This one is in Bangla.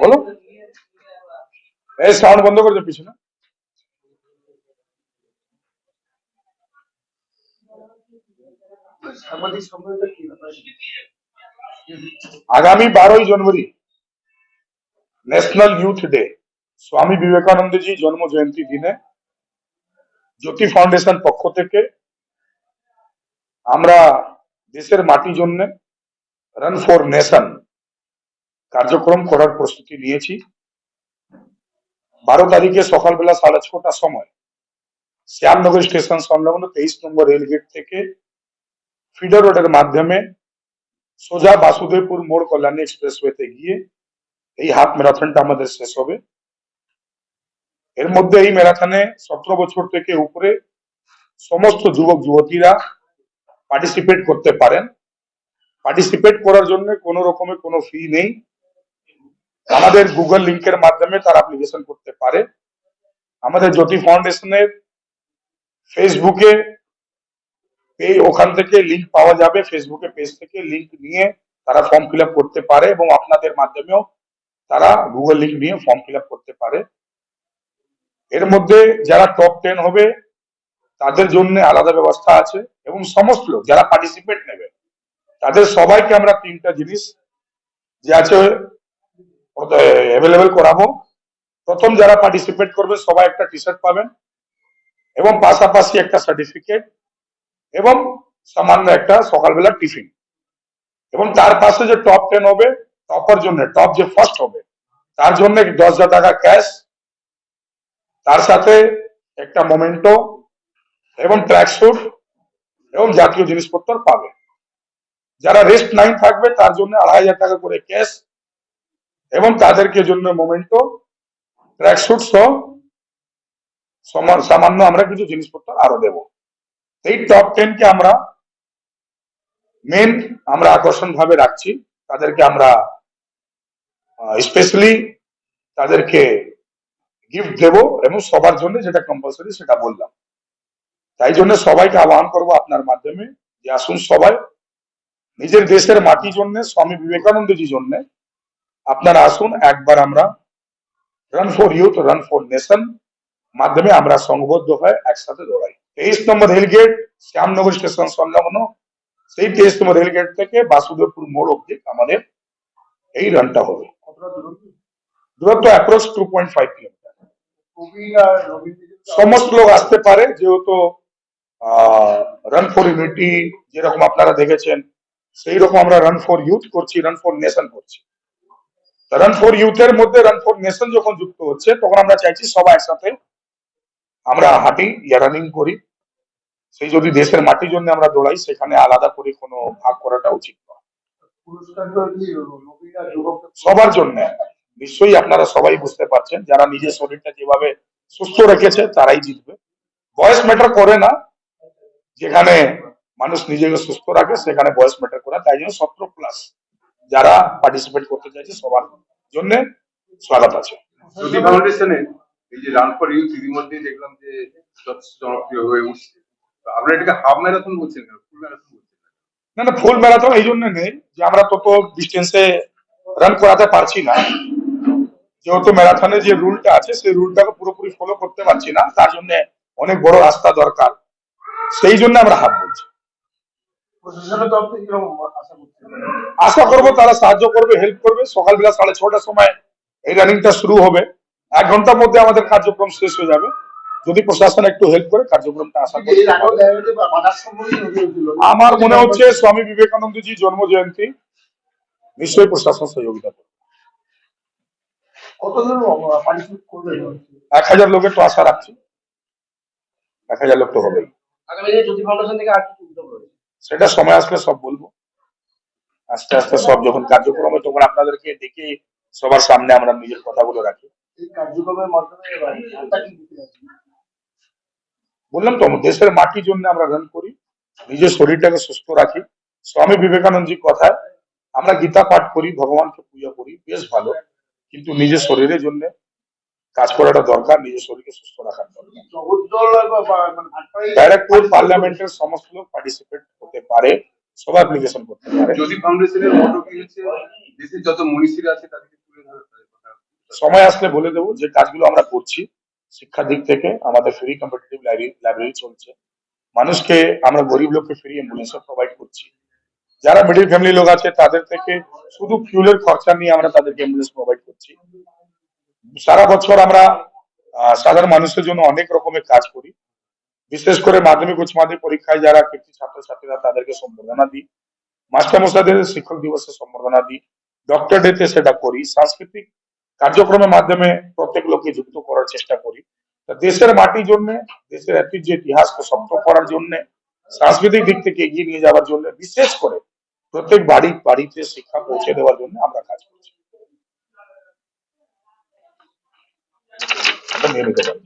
বলো, এই সাউন্ড বন্ধ করে দে পিছনে। আগামী 12ই জানুয়ারি ন্যাশনাল ইউথ ডে, স্বামী বিবেকানন্দজি জন্ম জয়ন্তী দিনে জ্যোতি ফাউন্ডেশন পক্ষ থেকে আমরা দেশের মাটির জন্য রান ফর নেশন কার্যক্রম করার প্রস্তুতি নিয়েছি। 12 তারিখে সকালবেলা 6:30টার সময় শ্যামনগর স্টেশন সংলগ্ন 23 নম্বর রেলগেট থেকে ফিডার রোডের মাধ্যমে সোজা বাসুদেবপুর মোড় কল্যাণী এক্সপ্রেসওয়েতে গিয়ে এই হাফ ম্যারাথনটা আমাদের শেষ হবে। এর মধ্যে এই ম্যারাথনে 17 বছর থেকে উপরে সমস্ত যুবক যুবতীরা পার্টিসিপেট করতে পারেন। পার্টিসিপেট করার জন্য কোনো রকমের কোনো ফি নেই। আমাদের গুগল লিংকের মাধ্যমে তারা অ্যাপ্লিকেশন করতে পারে। আমাদের জ্যোতি ফাউন্ডেশনের ফেসবুকে ওখান থেকে লিংক পাওয়া যাবে, ফেসবুকে পেজ থেকে লিংক নিয়ে তারা ফর্ম ফিল আপ করতে পারে এবং আপনাদের মাধ্যমেও তারা গুগল লিংক নিয়ে ফর্ম ফিল আপ করতে পারে। এর মধ্যে যারা টপ 10 হবে তাদের জন্য আলাদা ব্যবস্থা আছে এবং সমস্ত লোক যারা পার্টিসিপেট নেবে তাদের সবাইকে আমরা 3টা জিনিস যে আছে অ্যাভেলেবেল করাবো। প্রথম যারা পার্টিসিপেট করবে সবাই একটা টি শার্ট পাবেন এবং পাশাপাশি একটা সার্টিফিকেট এবং সামান্য একটা সকালবেলা টিফিন, এবং তার পাশে যে টপ 10 হবে টপার জন্য, টপ যে ফার্স্ট হবে তার জন্য 10,000 টাকা ক্যাশ, তার সাথে একটা মোমেন্টো এবং ট্র্যাক স্যুট এবং জাতীয় জিনিসপত্র পাবে। যারা রেস্ট 9 থাকবে তার জন্য 2,500 টাকা করে ক্যাশ এবং তাদেরকে জন্য মোমেন্টো, ট্র্যাক স্যুট সহ সামান্য আমরা কিছু জিনিসপত্র আরো দেব। এই টপ 10 কে আমরা মেন আমরা আকর্ষণ ভাবে রাখছি। তাদেরকে আমরা স্পেশালি তাদেরকে গিফট দেব এবং সবার জন্য যেটা কম্পালসরি সেটা বললাম। তাই জন্য সবাইকে আহ্বান করবো আপনার মাধ্যমে যে আসুন সবাই নিজের দেশের মাটির জন্য, স্বামী বিবেকানন্দজির জন্য আপনারা আসুন, একবার আমরা run for youth run for nation মাধ্যমে আমরা সংঘবদ্ধ হয়ে একসাথে দৌড়াই। 23 নম্বর রেলগেট শ্যামনগর স্টেশন সংলগ্ন, সেই 23 নম্বর রেলগেট থেকে বাসুদেবপুর মোড় অব্দি আমাদের এই রানটা হবে। দূরত্ব অ্যাপ্রক্স 2.5 কিলোমিটার। সমস্ত লোক আসতে পারে, যেহেতু রান ফর ইউনিটি যেরকম আপনারা দেখেছেন সেই রকম আমরা রান ফর ইউথ করছি, রান ফর নেশন করছি। রান ফর ইউথের মধ্যে রান ফর নেশন যখন যুক্ত হচ্ছে তখন আমরা চাইছি সবাই একসাথে আমরা হাঁটি ইয়া রানিং করি। সেই যদি দেশের মাটির জন্য আমরা দৌড়াই সেখানে আলাদা করে কোনো ভাগ করাটা উচিত নয়। সবার জন্য নিশ্চয়ই আপনারা সবাই বুঝতে পারছেন যারা নিজের শরীরটা যেভাবে সুস্থ রেখেছে তারাই জিতবে। বয়স ম্যাটার করে না, যেখানে মানুষ নিজেকে সুস্থ রাখে সেখানে বয়স ম্যাটার করে। তাই জন্য 17+ যারা পার্টিসিপেট করতে চাইছে সবার জন্য স্বাগত আছে। জ্যোতি ফাউন্ডেশনে এই যে রান ফর ইউথ ইতিমধ্যে দেখলাম যে জনপ্রিয় হয়ে উঠছে, আপনারা এটাকে হাফ ম্যারাথন বলছেন কেন, ফুল ম্যারাথন বলছেন না? না, ফুল ম্যারাথন এই জন্য নেই যে আমরা তত ডিস্টেন্সে রান করাতে পারছি না, যেহেতু ম্যারাথনের যে রুলটা আছে সেই রুলটাকে পুরোপুরি ফলো করতে পারছি না, তার জন্য অনেক বড় রাস্তা দরকার, সেই জন্য আমরা হাফ বলছি। আশা করবো তারা সাহায্য করবে, হেল্প করবে। সকালবেলা 6:30টার সময় এই রানিংটা শুরু হবে, 1 ঘন্টার মধ্যে আমাদের কার্যক্রম শেষ হয়ে যাবে। যদি প্রশাসন একটু হেল্প করে কার্যক্রমটা আশা করি। আমার মনে হচ্ছে স্বামী বিবেকানন্দজি জন্ম জয়ন্তী নিশ্চয়ই প্রশাসন সহযোগিতা করবে। 1000 লোকের তো আশা রাখছি, 1000 লোক তো হবে। সেটা সময় আসলে সব বলবো, আস্তে আস্তে সব যখন কার্যক্রম হয় তখন আপনাদেরকে দেখে সবার সামনে আমরা নিজের কথাগুলো রাখি। বললাম তো দেশের মাটির জন্য আমরা রান করি, নিজের শরীরটাকে সুস্থ রাখি। স্বামী বিবেকানন্দজির কথায় আমরা গীতা পাঠ করি, ভগবানকে পূজা করি, বেশ ভালো, কিন্তু নিজের শরীরের জন্য কাজ করাটা দরকার, নিজের শরীরকে সুস্থ রাখার দরকার। ব্যারাকপুর পার্লামেন্টের সমস্ত লোক পার্টিসিপেট হতে পারে, সবাই অ্যাপ্লিকেশন করতে পারে। জ্যোতি ফাউন্ডেশনের মতো কি হচ্ছে, দেশের যত মনীষীরা আছে তাদেরকে তুলে ধরে তাদের কথা। সময় আসলে বলে দেবো যে কাজগুলো আমরা করছি। শিক্ষার দিক থেকে আমাদের ফ্রি কম্পিটিটিভ লাইব্রেরি চলছে। মানুষকে আমরা গরিব লোককে ফ্রি অ্যাম্বুলেন্স প্রোভাইড করছি। যারা মিডিল ফ্যামিলি লোক আছে তাদের থেকে শুধু ফিউলের খরচা নিয়ে আমরা তাদেরকে অ্যাম্বুলেন্স প্রোভাইড করছি। সারা বছর আমরা সাধারণ মানুষের জন্য অনেক রকমের কাজ করি। বিশেষ করে মাধ্যমিক উচ্চ মাধ্যমিক পরীক্ষায় যারা কৃতি ছাত্রছাত্রীরা তাদেরকে সম্বর্ধনা দিই। মাস্টার মশাইদের শিক্ষক দিবসে সম্বর্ধনা দিই। ডক্টর ডেতে সেটা করি। সাংস্কৃতিক কার্যক্রমের মাধ্যমে প্রত্যেক লোককে যুক্ত করার চেষ্টা করি। তা দেশের মাটির জন্য, দেশের ঐতিহ্য ইতিহাসকে শক্ত করার জন্য, সাংস্কৃতিক দিক থেকে এগিয়ে নিয়ে যাওয়ার জন্য, বিশেষ করে প্রত্যেক বাড়িতে শিক্ষা পৌঁছে দেওয়ার জন্য আমরা কাজ করছি। এটা নিয়মিত কাজ।